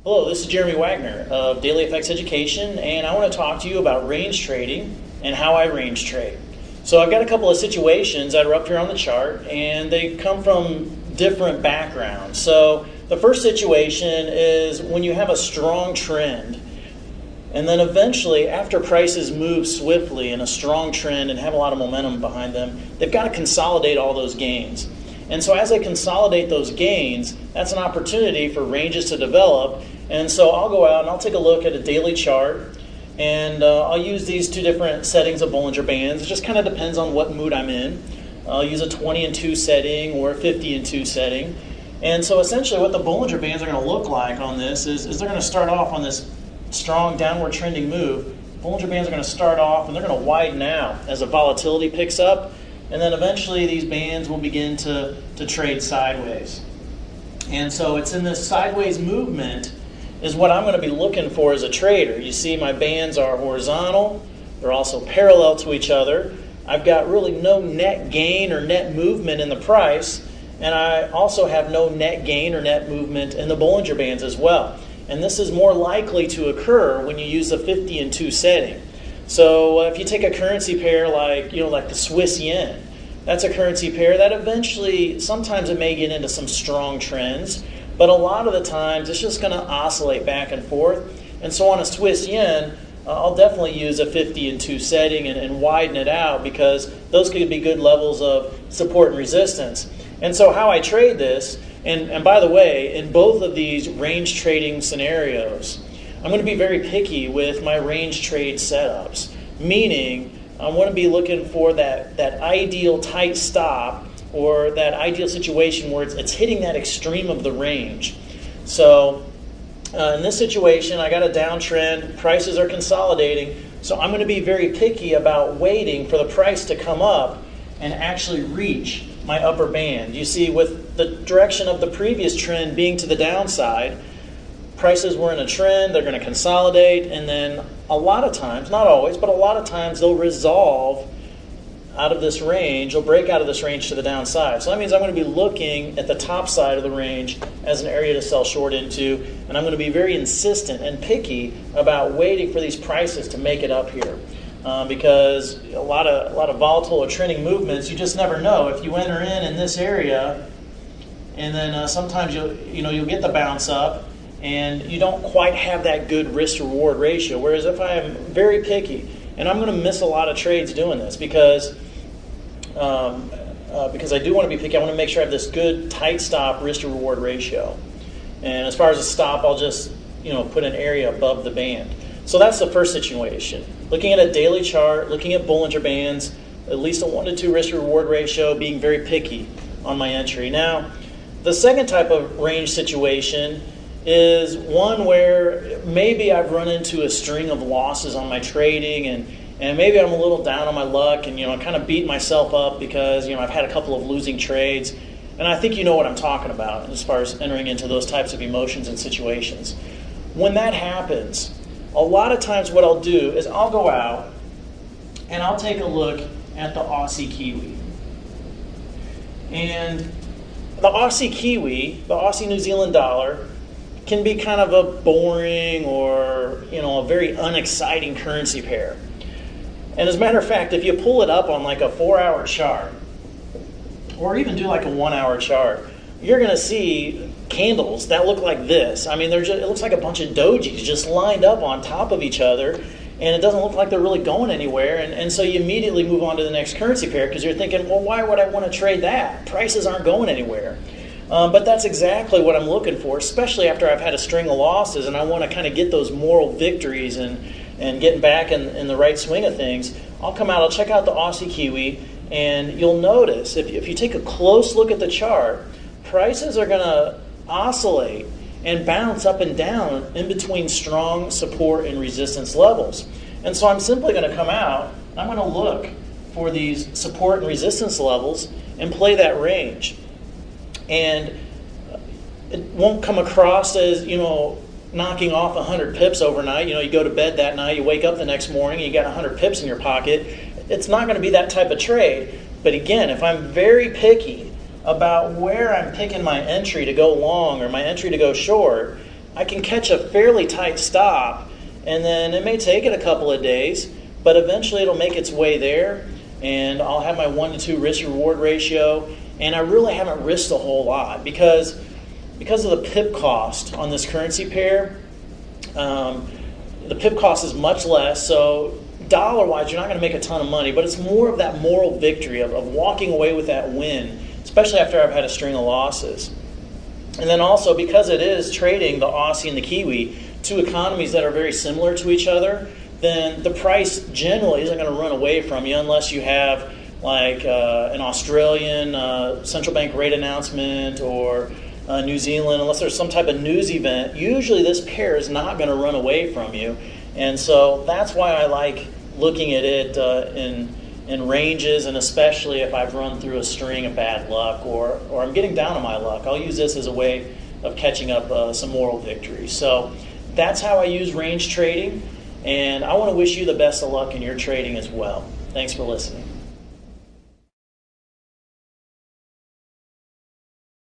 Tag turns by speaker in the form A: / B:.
A: Hello, this is Jeremy Wagner of Daily FX Education, and I want to talk to you about range trading and how I range trade. So I've got a couple of situations that are up here on the chart, and they come from different backgrounds. So the first situation is when you have a strong trend, and then eventually, after prices move swiftly in a strong trend and have a lot of momentum behind them, they've got to consolidate all those gains. And so as they consolidate those gains, that's an opportunity for ranges to develop. And so I'll go out and I'll take a look at a daily chart, and I'll use these two different settings of Bollinger Bands. It just kind of depends on what mood I'm in. I'll use a 20 and 2 setting or a 50 and 2 setting. And so essentially what the Bollinger Bands are going to look like on this is they're going to start off on this strong downward trending move. Bollinger Bands are going to start off and they're going to widen out as the volatility picks up. And then eventually these bands will begin to trade sideways. And so it's in this sideways movement is what I'm going to be looking for as a trader. You see my bands are horizontal. They're also parallel to each other. I've got really no net gain or net movement in the price. And I also have no net gain or net movement in the Bollinger Bands as well. And this is more likely to occur when you use the 50 and 2 setting. So if you take a currency pair like the Swiss yen, that's a currency pair that eventually, sometimes it may get into some strong trends, but a lot of the times it's just going to oscillate back and forth. And so on a Swiss yen, I'll definitely use a 50 and 2 setting and widen it out, because those could be good levels of support and resistance. And so how I trade this, and by the way, in both of these range trading scenarios, I'm going to be very picky with my range trade setups, meaning I want to be looking for that ideal tight stop or that ideal situation where it's hitting that extreme of the range. So in this situation, I got a downtrend, prices are consolidating, so I'm going to be very picky about waiting for the price to come up and actually reach my upper band. You see, with the direction of the previous trend being to the downside, prices were in a trend, they're going to consolidate, and then a lot of times, not always, but a lot of times they'll resolve out of this range, they'll break out of this range to the downside. So that means I'm going to be looking at the top side of the range as an area to sell short into, and I'm going to be very insistent and picky about waiting for these prices to make it up here. Because a lot of volatile or trending movements, you just never know. If you enter in this area, and then sometimes you'll get the bounce up, and you don't quite have that good risk-reward ratio. Whereas if I am very picky, and I'm going to miss a lot of trades doing this because I do want to be picky. I want to make sure I have this good tight stop risk-to-reward ratio. And as far as a stop, I'll just put an area above the band. So that's the first situation. Looking at a daily chart, looking at Bollinger Bands, at least a 1 to 2 risk-to-reward ratio, being very picky on my entry. Now, the second type of range situation is one where maybe I've run into a string of losses on my trading, and maybe I'm a little down on my luck, and kind of beat myself up because I've had a couple of losing trades. And I think you know what I'm talking about as far as entering into those types of emotions and situations. When that happens, a lot of times what I'll do is I'll go out and I'll take a look at the Aussie Kiwi. And the Aussie Kiwi, the Aussie New Zealand dollar, can be kind of a boring or a very unexciting currency pair. And as a matter of fact, if you pull it up on like a 4-hour chart, or even do like a 1-hour chart, you're going to see candles that look like this. I mean, it looks like a bunch of dojis just lined up on top of each other, and it doesn't look like they're really going anywhere. And so you immediately move on to the next currency pair because you're thinking, well, why would I want to trade that? Prices aren't going anywhere. But that's exactly what I'm looking for, especially after I've had a string of losses and I want to kind of get those moral victories and getting back in the right swing of things. I'll come out, I'll check out the Aussie Kiwi, and you'll notice if you take a close look at the chart, prices are going to oscillate and bounce up and down in between strong support and resistance levels. And so I'm simply going to come out, I'm going to look for these support and resistance levels and play that range. And it won't come across as, knocking off 100 pips overnight. You go to bed that night, you wake up the next morning, and you got 100 pips in your pocket. It's not going to be that type of trade. But again, if I'm very picky about where I'm picking my entry to go long or my entry to go short, I can catch a fairly tight stop, and then it may take it a couple of days, but eventually it'll make its way there, and I'll have my 1 to 2 risk-reward ratio, and I really haven't risked a whole lot because of the pip cost on this currency pair. The pip cost is much less, so dollar-wise, you're not going to make a ton of money, but it's more of that moral victory of walking away with that win, especially after I've had a string of losses. And then also, because it is trading the Aussie and the Kiwi, two economies that are very similar to each other, then the price generally isn't going to run away from you unless you have like an Australian central bank rate announcement or New Zealand, unless there's some type of news event. Usually this pair is not going to run away from you. And so that's why I like looking at it in ranges, and especially if I've run through a string of bad luck or I'm getting down on my luck. I'll use this as a way of catching up some moral victory. So that's how I use range trading, and I want to wish you the best of luck in your trading as well. Thanks for listening.